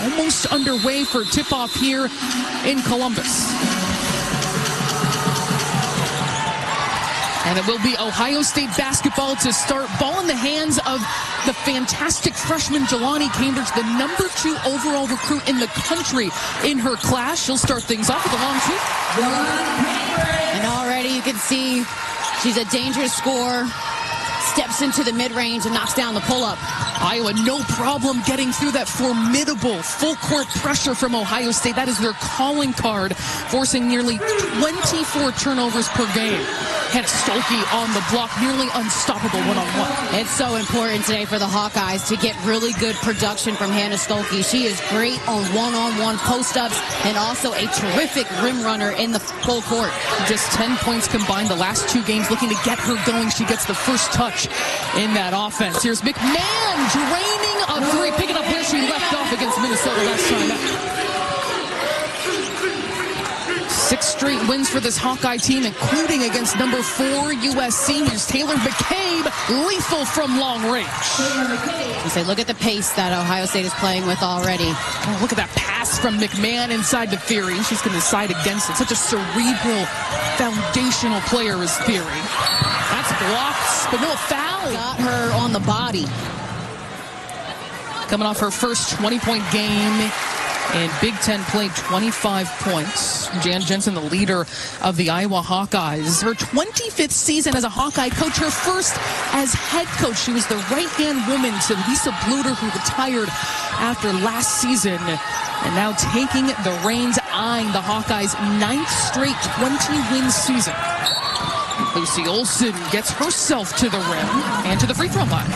almost underway for tip-off here in Columbus. And it will be Ohio State basketball to start. Ball in the hands of the fantastic freshman Jaloni Cambridge, the number 2 overall recruit in the country in her class. She'll start things off with a long two. And already you can see she's a dangerous scorer. Steps into the mid-range and knocks down the pull-up. Iowa, no problem getting through that formidable full-court pressure from Ohio State. That is their calling card, forcing nearly 24 turnovers per game. Had Stolke on the block, nearly unstoppable one-on-one. It's so important today for the Hawkeyes to get really good production from Hannah Stolke. She is great on one-on-one post-ups and also a terrific rim runner in the full court. Just 10 points combined the last 2 games, looking to get her going. She gets the first touch in that offense. Here's McMahon draining a 3, picking up where she left off against Minnesota last time. 6 straight wins for this Hawkeye team, including against number 4 U.S. seniors. Taylor McCabe, lethal from long range. You say, look at the pace that Ohio State is playing with already. Oh, look at that pass from McMahon inside to Theory. She's going to side against it. Such a cerebral, foundational player is Theory. That's blocked, but no foul. Got her on the body. Coming off her first 20-point game in Big Ten play, 25 points. Jan Jensen, the leader of the Iowa Hawkeyes. Her 25th season as a Hawkeye coach, her first as head coach. She was the right-hand woman to Lisa Bluter, who retired after last season, and now taking the reins, eyeing the Hawkeyes' 9th straight 20-win season. Lucy Olson gets herself to the rim and to the free throw line.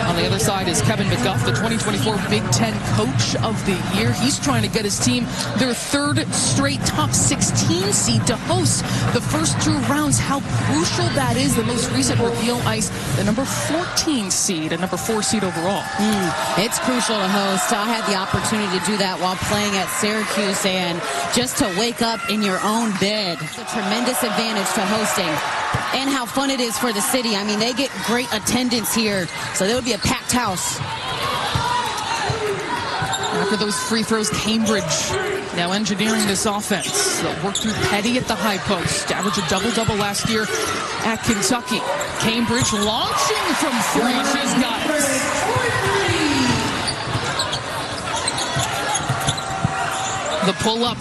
On the other side is Kevin McGuff, the 2024 Big Ten Coach of the Year. He's trying to get his team their 3rd straight top 16 seed to host the first 2 rounds. How crucial that is. The most recent reveal ice, the number 14 seed and number 4 seed overall. It's crucial to host. I had the opportunity to do that while playing at Syracuse, and just to wake up in your own bed. It's a tremendous advantage to hosting. And how fun it is for the city. I mean, they get great attendance here, so there would be a packed house. After those free throws, Cambridge now engineering this offense. They'll work through Petty at the high post. Averaged a double-double last year at Kentucky. Cambridge launching from 3. She's got it. The pull-up.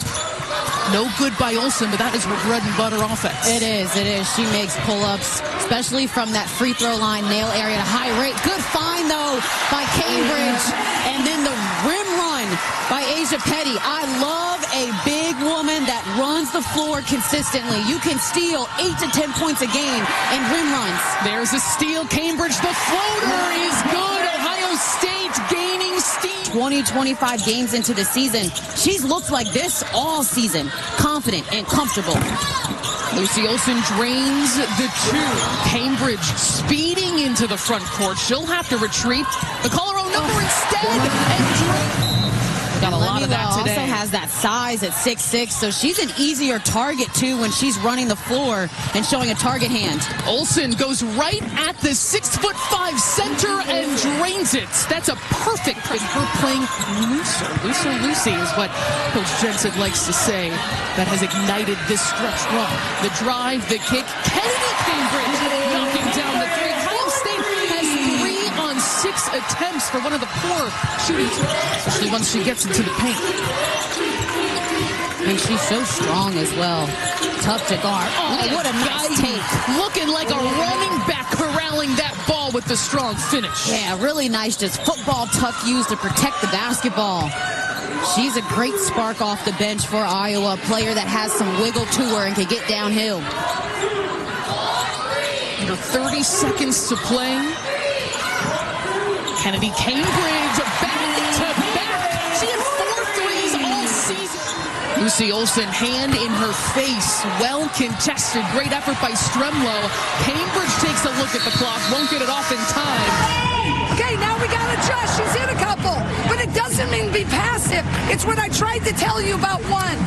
No good by Olson, but that is her bread and butter offense. It is. She makes pull-ups, especially from that free throw line, nail area to high rate. Good find, though, by Cambridge. And then the rim run by Asia Petty. I love a big woman that runs the floor consistently. You can steal 8 to 10 points a game in rim runs. There's a steal. Cambridge, the floater is good. Ohio State gaining steam. 20-25 games into the season. She's looked like this all season. Confident and comfortable. Lucy Olson drains the 2. Cambridge speeding into the front court. She'll have to retreat. The call her own number instead. And got a lot of that today. Also has that size at 6'6", so she's an easier target, too, when she's running the floor and showing a target hand. Olson goes right at the 6'5" center and drains it. That's a perfect with her playing looser. Lucy is what Coach Jensen likes to say. That has ignited this stretch run. The drive, the kick. Kennedy Cambridge knocking down the 3. Ohio State has 3 on 6 attempts for one of the poor shooting teams, especially once she gets into the paint. And she's so strong as well. Tough to guard. Oh, what a nice take. Looking like a running back corralling that ball with the strong finish. Yeah, really nice. Just football tuck used to protect the basketball. She's a great spark off the bench for Iowa, a player that has some wiggle to her and can get downhill. Under 30 seconds to play. Kennedy Cambridge back to back. She had 4 threes all season. Lucy Olson, hand in her face, well contested. Great effort by Stremlow. Cambridge takes a look at the clock, won't get it off in time. Okay, now we got to adjust. She's hit a couple, but it doesn't mean be passive. It's what I tried to tell you about one.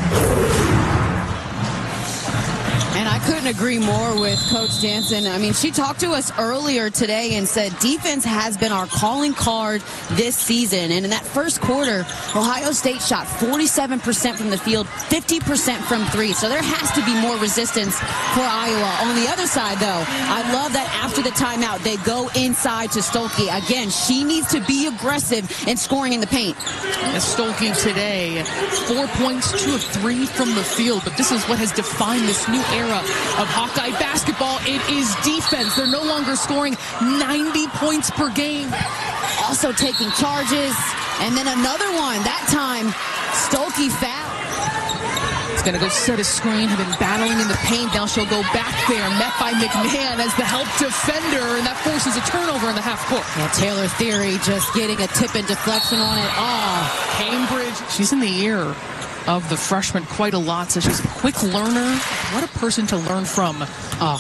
And I couldn't agree more with Coach Jansen. I mean, she talked to us earlier today and said defense has been our calling card this season. And in that first quarter, Ohio State shot 47% from the field, 50% from three. So there has to be more resistance for Iowa. On the other side, though, I love that after the timeout, they go inside to Stolke. Again, she needs to be aggressive in scoring in the paint. Stolke today, 4 points, 2 of 3 from the field. But this is what has defined this new era of Hawkeye basketball. It is defense. They're no longer scoring 90 points per game. Also taking charges. And then another one. That time, Stolke foul. It's going to go set a screen. Have been battling in the paint. Now she'll go back there. Met by McMahon as the help defender. And that forces a turnover in the half court. Yeah, Taylor Theory just getting a tip and deflection on it. Oh, Cambridge. She's in the ear of the freshman quite a lot, so she's a quick learner. What a person to learn from.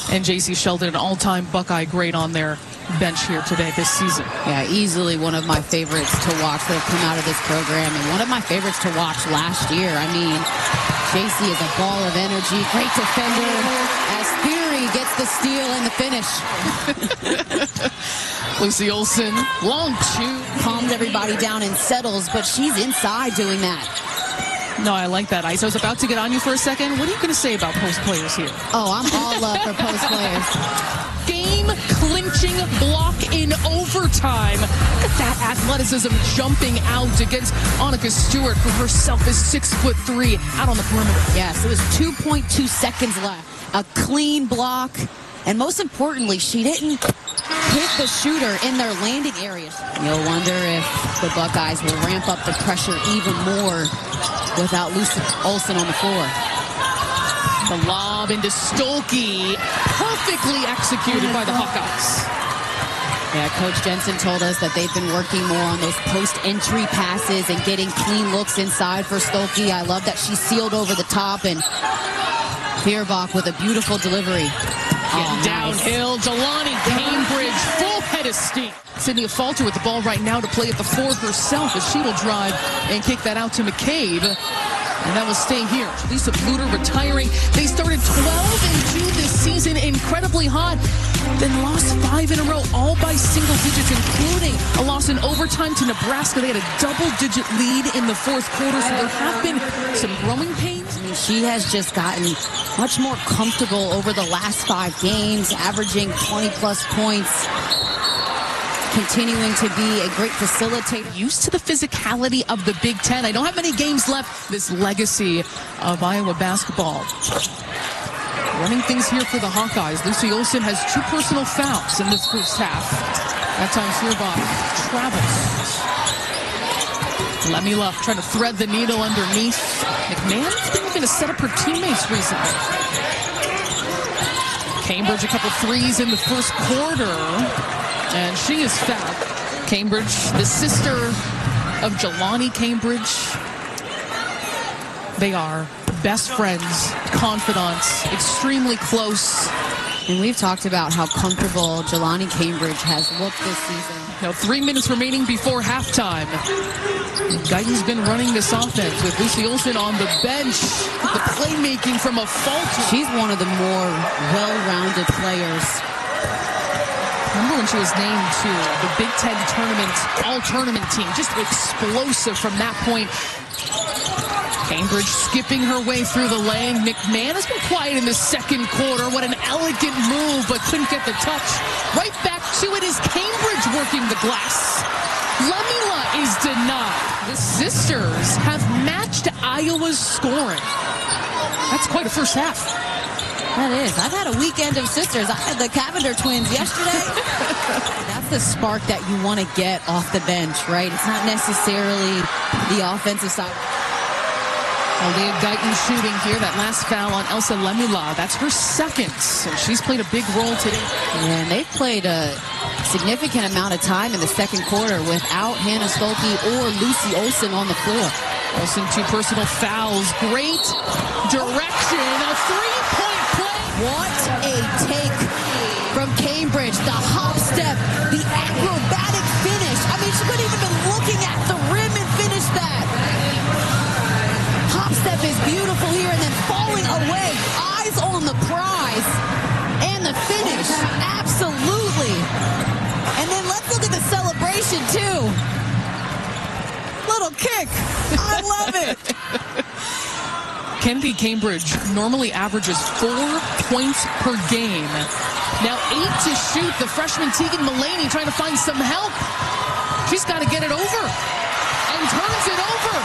And J.C. Sheldon, an all-time Buckeye great on their bench here today this season. Yeah, easily one of my favorites to watch that have come out of this program, and one of my favorites to watch last year. I mean, J.C. is a ball of energy, great defender, as Theory gets the steal and the finish. Lucy Olson, long two. Calms everybody down and settles, but she's inside doing that. No, I like that, Ice. I was about to get on you for a second. What are you going to say about post players here? Oh, I'm all up for post players. Game-clinching block in overtime. Look at that athleticism jumping out against Annika Stewart, who herself is 6'3", out on the perimeter. Yes, it was 2.2 seconds left. A clean block. And most importantly, she didn't hit the shooter in their landing areas. You'll wonder if the Buckeyes will ramp up the pressure even more without Lucy Olson on the floor. The lob into Stolke, perfectly executed by the Hawkeyes. Yeah, Coach Jensen told us that they've been working more on those post-entry passes and getting clean looks inside for Stolke. I love that she sealed over the top, and Feuerbach with a beautiful delivery. Getting downhill, Jaloni Cambridge, full head of steam. Sydney Falter with the ball right now to play at the 4 herself as she will drive and kick that out to McCabe. And that will stay here. Lisa Bluter retiring. They started 12-2 this season, incredibly hot. Then lost 5 in a row, all by single digits, including a loss in overtime to Nebraska. They had a double-digit lead in the fourth quarter, so there have been some growing pains. I mean, she has just gotten much more comfortable over the last 5 games, averaging 20-plus points. Continuing to be a great facilitator. Used to the physicality of the Big Ten. I don't have many games left. This legacy of Iowa basketball. Running things here for the Hawkeyes. Lucy Olson has 2 personal fouls in this first half. That time Feuerbach travels. Lemila trying to thread the needle underneath. McMahon's been looking to set up her teammates recently. Cambridge a couple threes in the first quarter. And she is fouled. Cambridge, the sister of Jaloni Cambridge. They are best friends, confidants, extremely close. And we've talked about how comfortable Jaloni Cambridge has looked this season. Now 3 minutes remaining before halftime. Guyton's been running this offense with Lucy Olson on the bench. The playmaking from a Falter. She's one of the more well-rounded players. Remember when she was named to the Big Ten tournament, all-tournament team. Just explosive from that point. Cambridge skipping her way through the lane. McMahon has been quiet in the second quarter. What an elegant move, but couldn't get the touch. Right back to it is Cambridge working the glass. Lemila is denied. The sisters have matched Iowa's scoring. That's quite a first half. That is. I've had a weekend of sisters. I had the Cavender twins yesterday. That's the spark that you want to get off the bench, right? It's not necessarily the offensive side. Leah Guyton shooting here. That last foul on Elsa Lemila. That's her second. So she's played a big role today. And they've played a significant amount of time in the second quarter without Hannah Stolke or Lucy Olson on the floor. Olson 2 personal fouls. Great direction. A 3-point play. What a take from Cambridge. The hop step, the acrobatic finish. I mean, she couldn't even been looking at the rim and finish that. Hop step is beautiful here, and then falling away. Eyes on the prize. And the finish, absolutely. And then let's look at the celebration, too. Little kick. I love it. Jaloni Cambridge normally averages 4 points per game. Now 8 to shoot. The freshman Tegan Mullaney trying to find some help. She's got to get it over. And turns it over.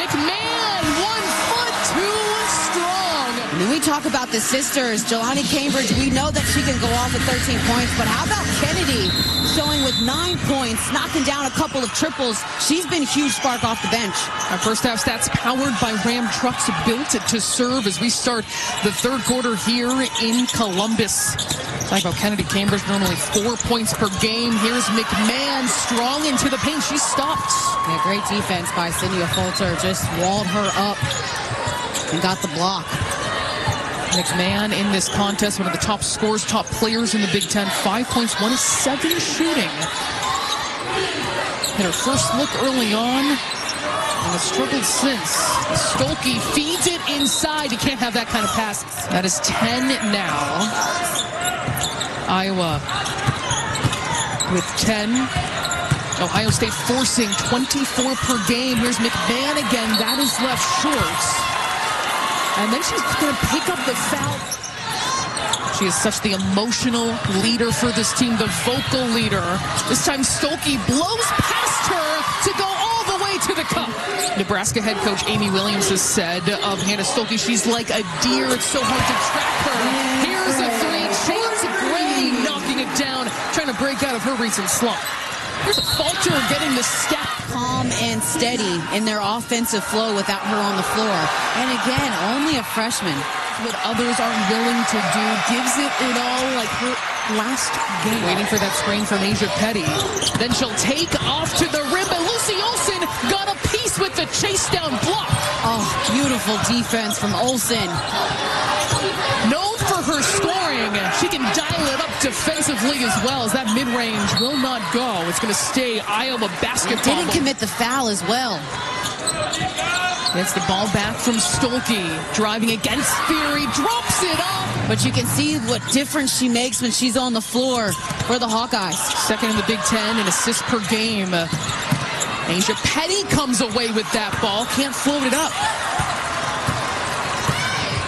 McMahon, 1 foot too strong. When we talk about the sisters, Jaloni Cambridge, we know that she can go off with 13 points, but how about Kennedy showing with 9 points, knocking down a couple of triples? She's been a huge spark off the bench. Our first half stats powered by Ram trucks built to serve as we start the third quarter here in Columbus. Talking about Jaloni Cambridge, normally 4 points per game. Here's McMahon strong into the paint. She stopped. Yeah, great defense by Cynthia Fulter. Just walled her up and got the block. McMahon in this contest, one of the top scorers, top players in the Big Ten. 5 points, 1 of 7 shooting. Hit her first look early on and has struggled since. Stolke feeds it inside. You can't have that kind of pass. That is 10 now. Iowa with 10. Ohio State forcing 24 per game. Here's McMahon again. That is left short. And then she's going to pick up the foul. She is such the emotional leader for this team, the vocal leader. This time Stolke blows past her to go all the way to the cup. Nebraska head coach Amy Williams has said of Hannah Stolke, she's like a deer. It's so hard to track her. Here's a 3. Chance Gray knocking it down, trying to break out of her recent slump. Here's a Falter getting the step. Calm and steady in their offensive flow without her on the floor. And again, only a freshman. What others aren't willing to do, gives it all like her last game. Waiting for that screen from Asia Petty. Then she'll take off to the rim, but Lucy Olsen got a piece with the chase down block. Oh, beautiful defense from Olsen. Known for her scoring, she can dial it up defensively as well, as that mid-range will not go. It's going to stay Iowa basketball. Didn't commit the foul as well. Gets the ball back from Stolke, driving against Fury, drops it off. But you can see what difference she makes when she's on the floor for the Hawkeyes. Second in the Big Ten in assists per game. Asia Petty comes away with that ball, can't float it up.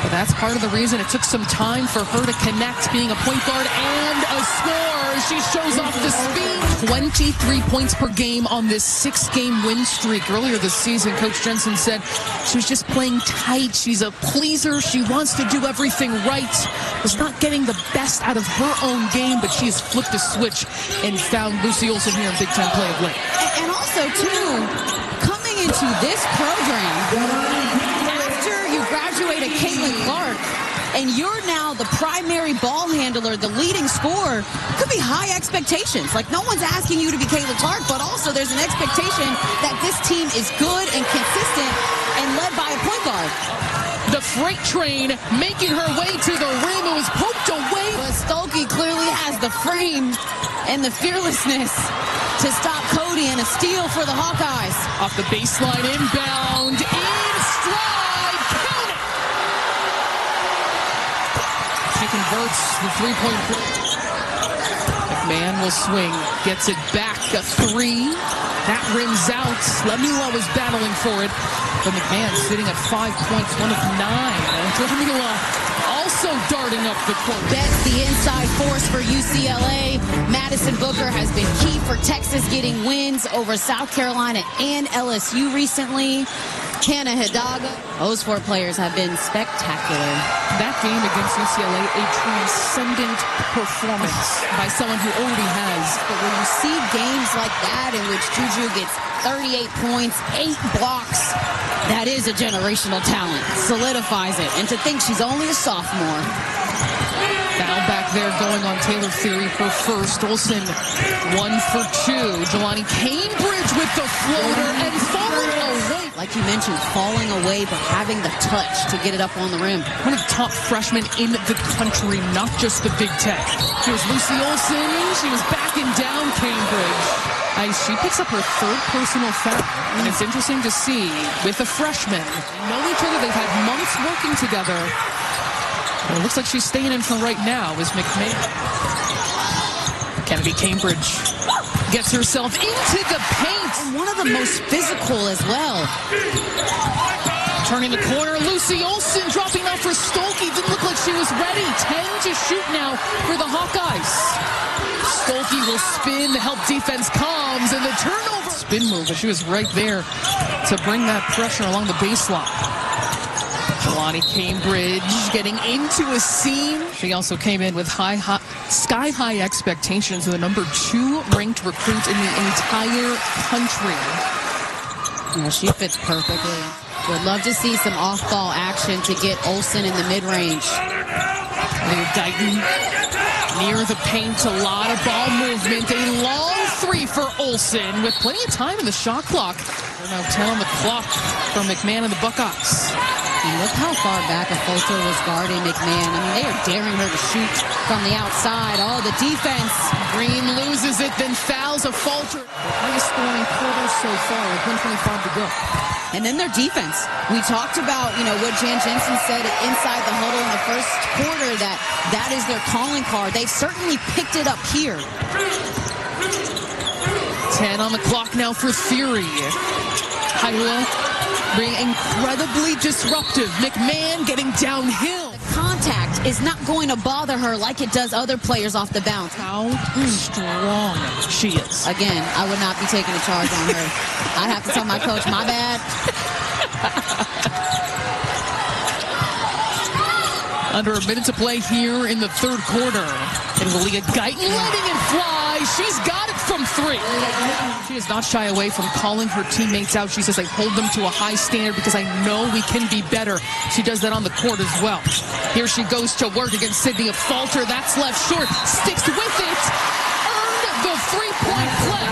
But that's part of the reason it took some time for her to connect, being a point guard and a scorer. She shows off the speed. 23 points per game on this 6-game win streak. Earlier this season, Coach Jensen said she was just playing tight. She's a pleaser. She wants to do everything right. Was not getting the best out of her own game, but she has flipped a switch and found Lucy Olsen here in Big Ten play of late. And also, too, coming into this program, graduated Caitlin Clark, and you're now the primary ball handler, the leading scorer. Could be high expectations. Like, no one's asking you to be Caitlin Clark, but also there's an expectation that this team is good and consistent and led by a point guard. The freight train making her way to the rim. It was poked away. But Stolke clearly has the frame and the fearlessness to stop Cotie, and a steal for the Hawkeyes. Off the baseline, inbound, in stride. She converts the 3-point play. McMahon will swing, gets it back, a 3. That rims out. Lemula was battling for it, but McMahon sitting at 5 points, 1 of 9. Lemula also darting up the court. That's the inside force for UCLA. Madison Booker has been key for Texas getting wins over South Carolina and LSU recently. Hannah Hidalgo. Those 4 players have been spectacular. That game against UCLA, a transcendent performance by someone who already has. But when you see games like that in which Juju gets 38 points, 8 blocks, that is a generational talent. Solidifies it. And to think she's only a sophomore. Foul back there going on Taylor Theory for first. Olsen 1 for 2. Jaloni Cambridge with the floater and falling away. Like you mentioned, falling away but having the touch to get it up on the rim. One of the top freshmen in the country, not just the Big Ten. Here's Lucy Olsen. She was backing down Cambridge. She picks up her 3rd personal foul. And it's interesting to see with a freshman, know each other, they've had months working together. Well, it looks like she's staying in for right now is McMahon. Cotie Cambridge gets herself into the paint. And one of the most physical as well. Turning the corner, Lucy Olson dropping off for Stolke. Didn't look like she was ready. 10 to shoot now for the Hawkeyes. Stolke will spin, the help defense comes, and the turnover. Spin move, but she was right there to bring that pressure along the baseline. Jaloni Cambridge getting into a seam. She also came in with sky-high expectations of the number 2 ranked recruit in the entire country. Yeah, she fits perfectly. Would love to see some off-ball action to get Olsen in the mid-range. Guyton near the paint, a lot of ball movement. A long 3 for Olsen with plenty of time in the shot clock. We're now 10 on the clock for McMahon and the Buckeyes. And look how far back a Fulter was guarding McMahon. I mean, they are daring her to shoot from the outside. Oh, the defense. Green loses it, then fouls a Fulter. Highest scoring quarter so far with 1:25 to go. And then their defense. We talked about, what Jan Jensen said inside the huddle in the first quarter, that is their calling card. They've certainly picked it up here. 10 on the clock now for Theory. Iowa being incredibly disruptive. McMahon getting downhill. The contact is not going to bother her like it does other players off the bounce. How strong she is. Again, I would not be taking a charge on her. I'd have to tell my coach, my bad. Under a minute to play here in the third quarter. And Leah Guyton letting it fly. She's got it from 3. She does not shy away from calling her teammates out. She says, I hold them to a high standard because I know we can be better. She does that on the court as well. Here she goes to work against Sydney. A Falter. That's left short. Sticks with it. Earned the 3-point play.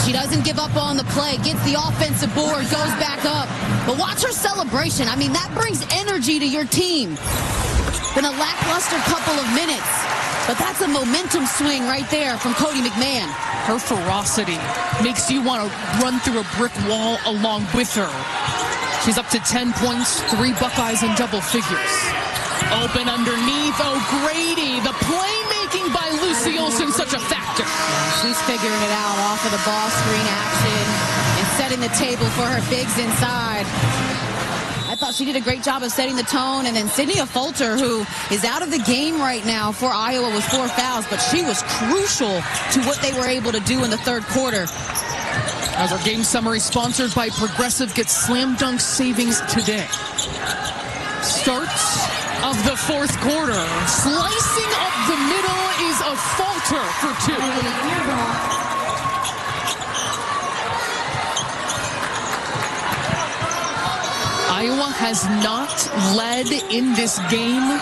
She doesn't give up on the play. Gets the offensive board. Goes back up. But watch her celebration. I mean, that brings energy to your team. Been a lackluster couple of minutes. But that's a momentum swing right there from Cotie McMahon. Her ferocity makes you want to run through a brick wall along with her. She's up to 10 points, 3 Buckeyes in double figures. Open underneath, O'Grady. The playmaking by Lucy Olson, such a factor. She's figuring it out off of the ball screen action and setting the table for her bigs inside. I thought she did a great job of setting the tone. And then Sydney Fulter, who is out of the game right now for Iowa with 4 fouls, but she was crucial to what they were able to do in the third quarter. As our game summary sponsored by Progressive gets slam dunk savings today. Start of the fourth quarter. Slicing up the middle is a Fulter for 2. Iowa has not led in this game,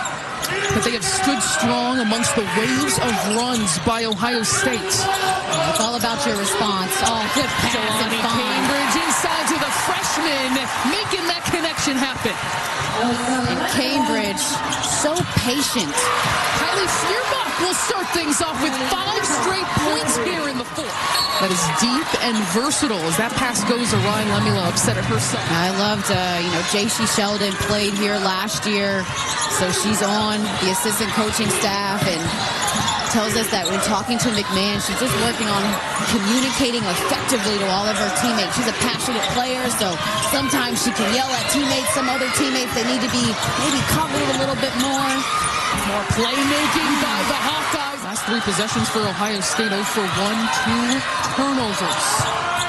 but they have stood strong amongst the waves of runs by Ohio State. It's all about your response. Oh, good pass. Jaloni Cambridge inside to the freshman, making that connection happen. And Cambridge, so patient. Kylie Feuerbach will start things off with 5 straight points here in the fourth. That is deep and versatile as that pass goes to Ryan Lemula, upset at herself. I loved, J.C. Sheldon played here last year, so she's on the assistant coaching staff and tells us that when talking to McMahon, she's just working on communicating effectively to all of her teammates. She's a passionate player, so sometimes she can yell at teammates. Some other teammates, they need to be maybe covered a little bit more. More playmaking by the Hawkeyes. Last 3 possessions for Ohio State, 0 for 1, 2 turnovers.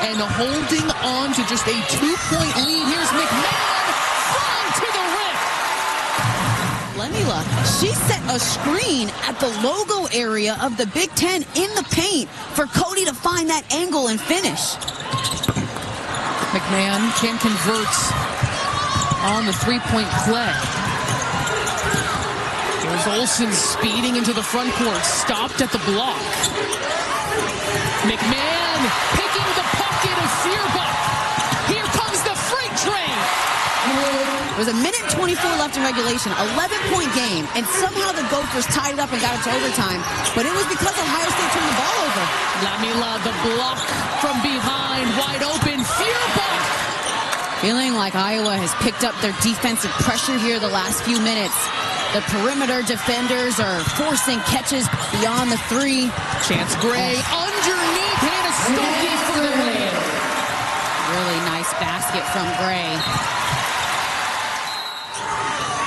And holding on to just a 2-point lead. Here's McMahon flying to the rim. Lemula, she set a screen at the logo area of the Big Ten in the paint for Cotie to find that angle and finish. McMahon can't convert on the 3-point play. There's Olsen speeding into the front court, stopped at the block. McMahon picking the pocket of Feuerbach. Here comes the freight train. There was a minute 24 left in regulation, 11-point game, and somehow the Gophers tied it up and got it to overtime. But it was because Ohio State turned the ball over. Lemula, the block from behind, wide open. Feuerbach Feeling like Iowa has picked up their defensive pressure here the last few minutes. The perimeter defenders are forcing catches beyond the three. Chance Gray underneath. Hannah Stokey for the win. Really nice basket from Gray.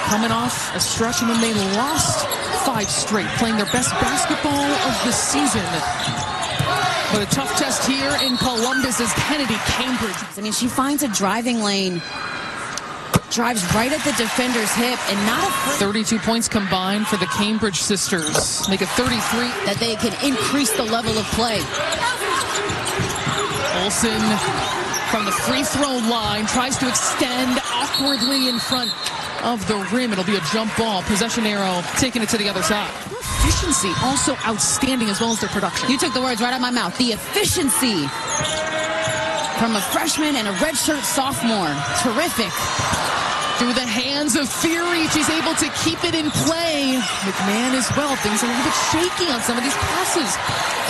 Coming off a stretch when they lost 5 straight, playing their best basketball of the season. But a tough test here in Columbus is Cotie Cambridge. I mean, she finds a driving lane, drives right at the defender's hip, and not afraid. 32 points combined for the Cambridge sisters. Make it 33. That they can increase the level of play. Olsen from the free throw line tries to extend awkwardly in front of the rim. It'll be a jump ball. Possession arrow taking it to the other side. Efficiency also outstanding as well as their production. You took the words right out of my mouth. The efficiency from a freshman and a redshirt sophomore. Terrific. Through the hands of Fury, she's able to keep it in play. McMahon as well. Things are a little bit shaky on some of these passes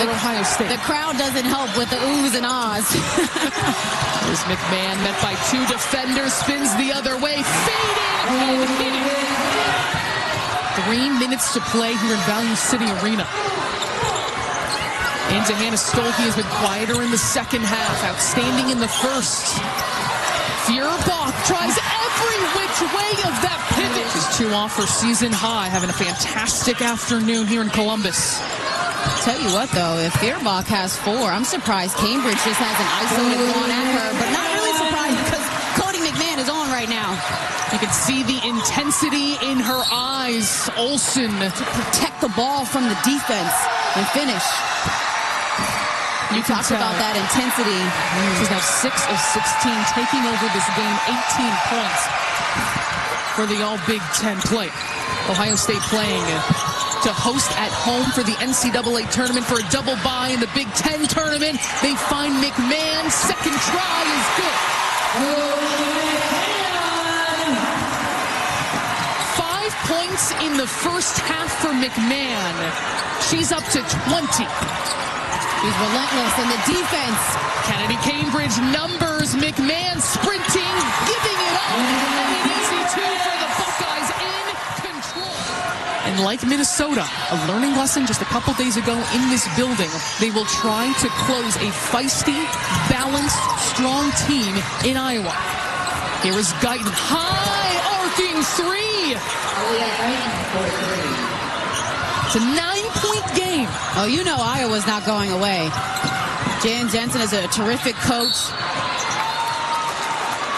at Ohio State. The crowd doesn't help with the oohs and ahs. There's McMahon met by 2 defenders, spins the other way, fading. 3 minutes to play here in Value City Arena. Into Hannah Stokey has been quieter in the second half, outstanding in the first. Feuerbach tries every which way of that pivot. She's 2 off her season high, having a fantastic afternoon here in Columbus. Tell you what, though, if Feuerbach has 4, I'm surprised Cambridge just hasn't isolated one at her, but not really surprised because Cotie McMahon is on right now. You can see the intensity in her eyes. Olsen to protect the ball from the defense and finish. You talked about that intensity. She's now 6 of 16, taking over this game, 18 points for the all Big Ten play. Ohio State playing to host at home for the NCAA tournament for a double bye in the Big Ten tournament. They find McMahon. Second try is good. 5 points in the first half for McMahon. She's up to 20. She's relentless in the defense. Cotie Cambridge numbers. McMahon sprinting, giving it up. And an easy 2 for the Buckeyes in control. And like Minnesota, a learning lesson just a couple days ago in this building. They will try to close a feisty, balanced, strong team in Iowa. Here is Guyton. High arcing 3. It's a 9-point game. Oh, you know Iowa's not going away. Jan Jensen is a terrific coach.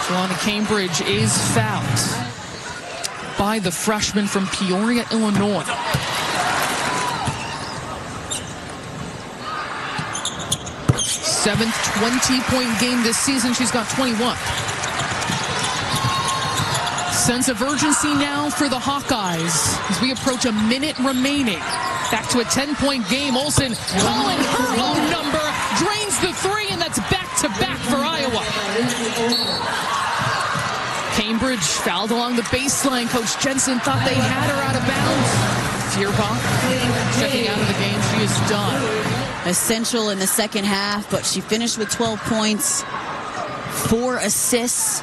Jaloni Cambridge is fouled by the freshman from Peoria, Illinois. Seventh 20-point game this season. She's got 21. Sense of urgency now for the Hawkeyes as we approach a minute remaining. Back to a 10-point game. Olsen calling her own number, drains the 3, and that's back-to-back for Iowa. Cambridge fouled along the baseline. Coach Jensen thought they had her out of bounds. Feuerbach checking out of the game. She is done. Essential in the second half, but she finished with 12 points, 4 assists.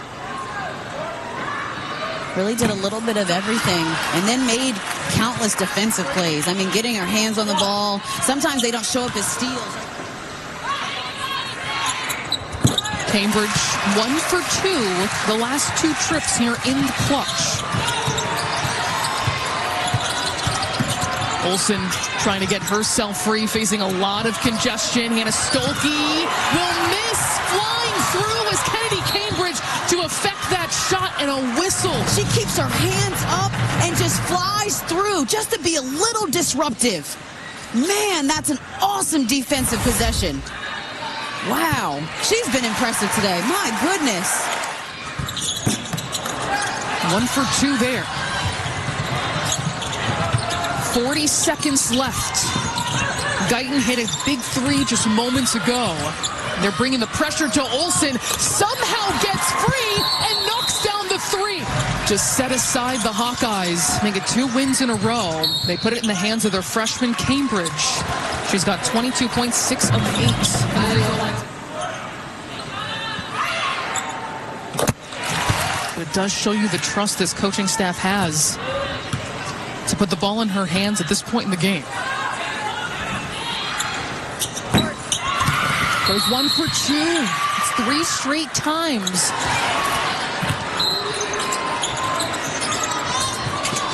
Really did a little bit of everything and then made countless defensive plays. I mean, getting her hands on the ball. Sometimes they don't show up as steals. Cambridge 1 for 2 the last 2 trips here in the clutch. Olsen trying to get herself free, facing a lot of congestion. Hannah Stokey will miss, flying through as Cotie Cambridge to affect that shot and a whistle. She keeps her hands up and just flies through just to be a little disruptive. Man, that's an awesome defensive possession. Wow, she's been impressive today. My goodness. 1 for 2 there. 40 seconds left. Guyton hit a big 3 just moments ago. They're bringing the pressure to Olsen. Somehow gets free and knocks down the 3. Just set aside the Hawkeyes. Make it 2 wins in a row. They put it in the hands of their freshman Cambridge. She's got 22 points, 6 of 8. But it does show you the trust this coaching staff has to put the ball in her hands at this point in the game. Goes 1 for 2. It's 3 straight times.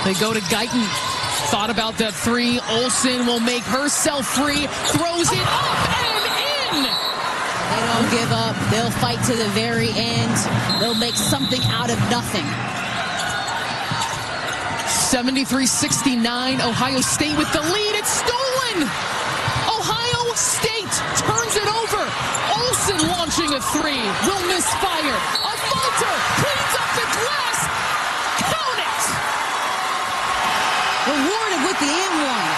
They go to Guyton. Thought about that 3. Olsen will make herself free. Throws it up and in. They don't give up. They'll fight to the very end. They'll make something out of nothing. 73-69. Ohio State with the lead. It's stolen. Ohio State turns it over. Olsen launching a 3. Will misfire. A falter. Cleans up the glass. Count it. Rewarded with the and-one.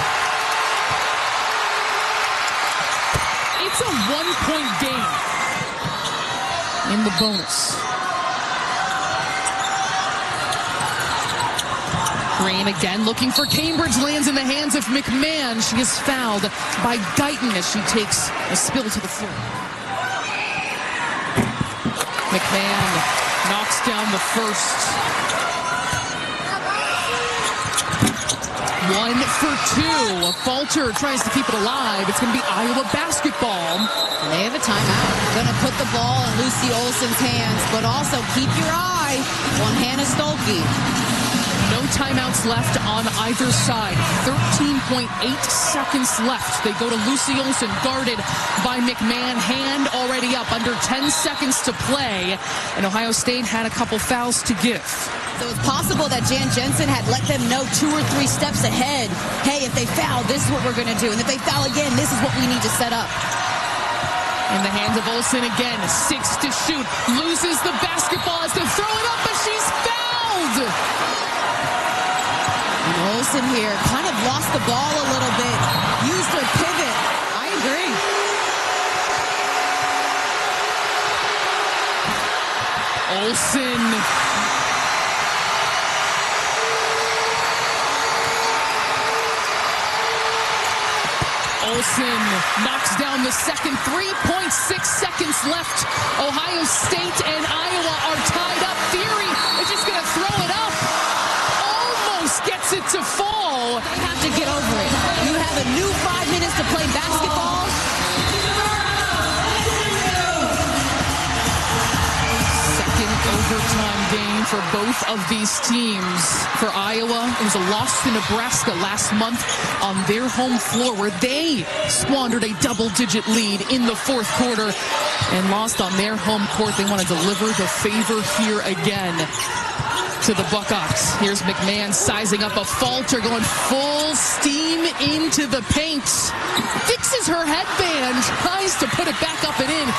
It's a 1-point game in the bonus. Green again looking for Cambridge. Lands in the hands of McMahon. She is fouled by Guyton as she takes a spill to the floor. McMahon knocks down the first. 1 for 2. A falter tries to keep it alive. It's going to be Iowa basketball. And they have a timeout. Going to put the ball in Lucy Olsen's hands, but also keep your eye on Hannah Stolke. No timeouts left on either side. 13.8 seconds left. They go to Lucy Olsen, guarded by McMahon. Hand already up, under 10 seconds to play. And Ohio State had a couple fouls to give. So it's possible that Jan Jensen had let them know 2 or 3 steps ahead. Hey, if they foul, this is what we're going to do. And if they foul again, this is what we need to set up. In the hands of Olsen again. 6 to shoot. Loses the basketball as they throw it up, but she's fouled. And Olsen here kind of lost the ball a little bit. Used her pivot. I agree. Olsen. Olsen knocks down the second. 3.6 seconds left. Ohio State and Iowa are tied up. Theory is just going to throw it up. Almost gets it to fall. They have to get over it. You have a new 5 minutes to play basketball. Second overtime game for both of these teams. For Iowa, it was a loss to Nebraska last month on their home floor where they squandered a double-digit lead in the fourth quarter and lost on their home court. They want to deliver the favor here again to the Buckeyes. Here's McMahon sizing up a falter, going full steam into the paint. Fixes her headband, tries to put it back up and in.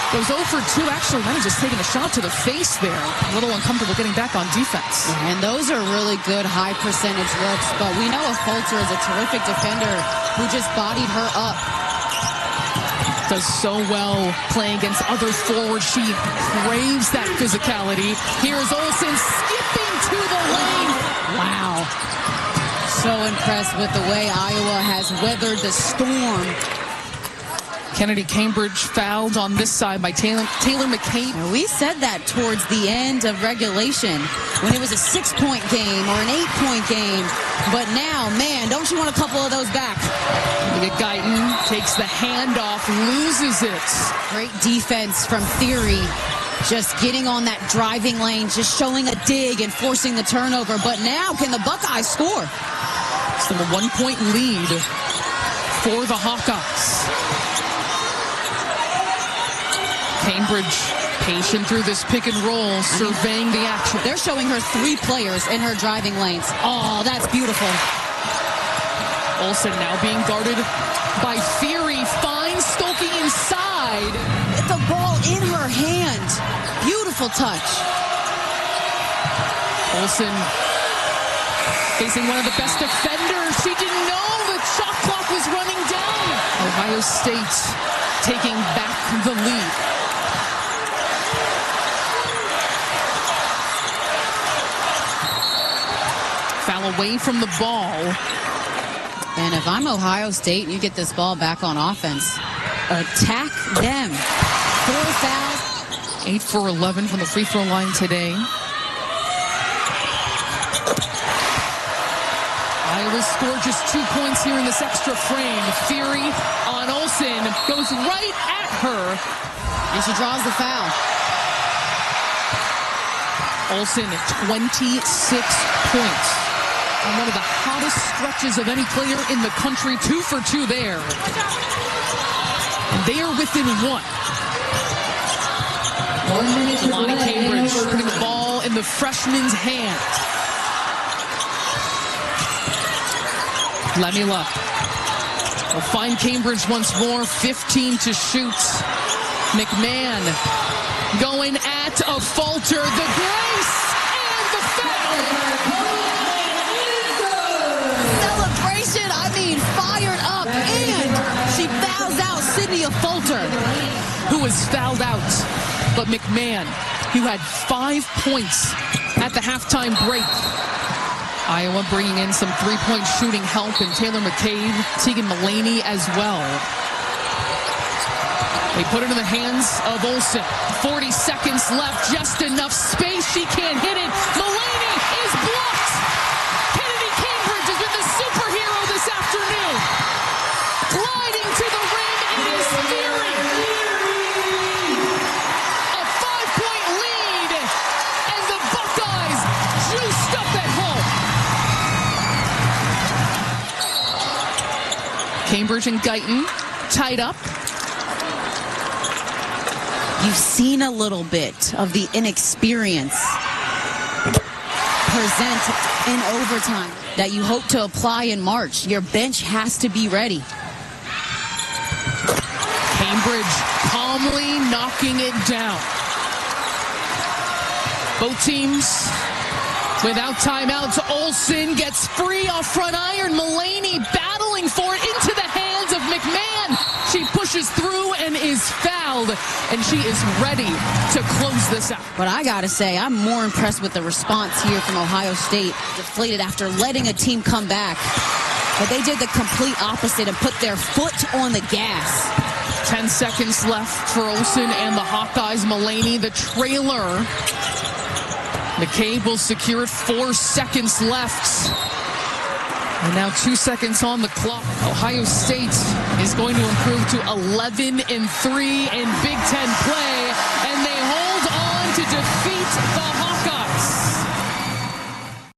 Goes 0 for 2. Actually, might have just taken a shot to the face there. A little uncomfortable getting back on defense. And those are really good high percentage looks, but we know a Falter is a terrific defender who just bodied her up. Does so well playing against other forwards. She craves that physicality. Here's Olsen skipping to the lane. Wow. So impressed with the way Iowa has weathered the storm. Kennedy Cambridge fouled on this side by Taylor McCabe. Now, we said that towards the end of regulation when it was a 6-point game or an 8-point game. But now, man, don't you want a couple of those back? Look at Guyton, takes the handoff, loses it. Great defense from Theory. Just getting on that driving lane, just showing a dig and forcing the turnover. But now, can the Buckeyes score? Still a 1-point lead for the Hawkeyes. Cambridge patient through this pick and roll, surveying the action. They're showing her 3 players in her driving lanes. Oh, that's beautiful. Olsen now being guarded by Theory. Finds Stolke inside. With the ball in her hand. Beautiful touch. Olsen facing one of the best defenders. She didn't know the shot clock was running down. Ohio State taking back the lead. Foul away from the ball. And if I'm Ohio State and you get this ball back on offense, attack them. 4 fouls. 8 for 11 from the free throw line today. Iowa scored just 2 points here in this extra frame. Fury on Olsen, goes right at her. And she draws the foul. Olsen, 26 points. On one of the hottest stretches of any player in the country. 2 for 2 there. And they are within 1. Jaloni Cambridge putting the ball in the freshman's hand. Lemila will find Cambridge once more. 15 to shoot. McMahon going at a falter. The grace and the foul. Celebration, I mean, fired up. And she fouls out Sydney a falter. Who was fouled out? But McMahon, who had 5 points at the halftime break. Iowa bringing in some three-point shooting help, and Taylor McCabe, Tegan Mullaney as well. They put it in the hands of Olsen. 40 seconds left, just enough space. She can't hit it. Mullaney is blocked. Kennedy Cambridge has been the superhero this afternoon. Gliding to the rim, it is Fury. A 5-point lead, and the Buckeyes juiced up at home. Cambridge and Guyton tied up. You've seen a little bit of the inexperience present in overtime that you hope to apply in March. Your bench has to be ready. Cambridge calmly knocking it down. Both teams without timeouts. Olsen gets free off front iron. Mullaney battling for it into the hands of McMahon. She pushes through and is fouled, and she is ready to close this out. But I gotta say, I'm more impressed with the response here from Ohio State. Deflated after letting a team come back. But they did the complete opposite and put their foot on the gas. 10 seconds left for Olsen and the Hawkeyes. Mullaney, the trailer. McCabe will secure it. 4 seconds left. And now 2 seconds on the clock. Ohio State is going to improve to 11-3 in Big Ten play. And they hold on to defeat the Hawkeyes.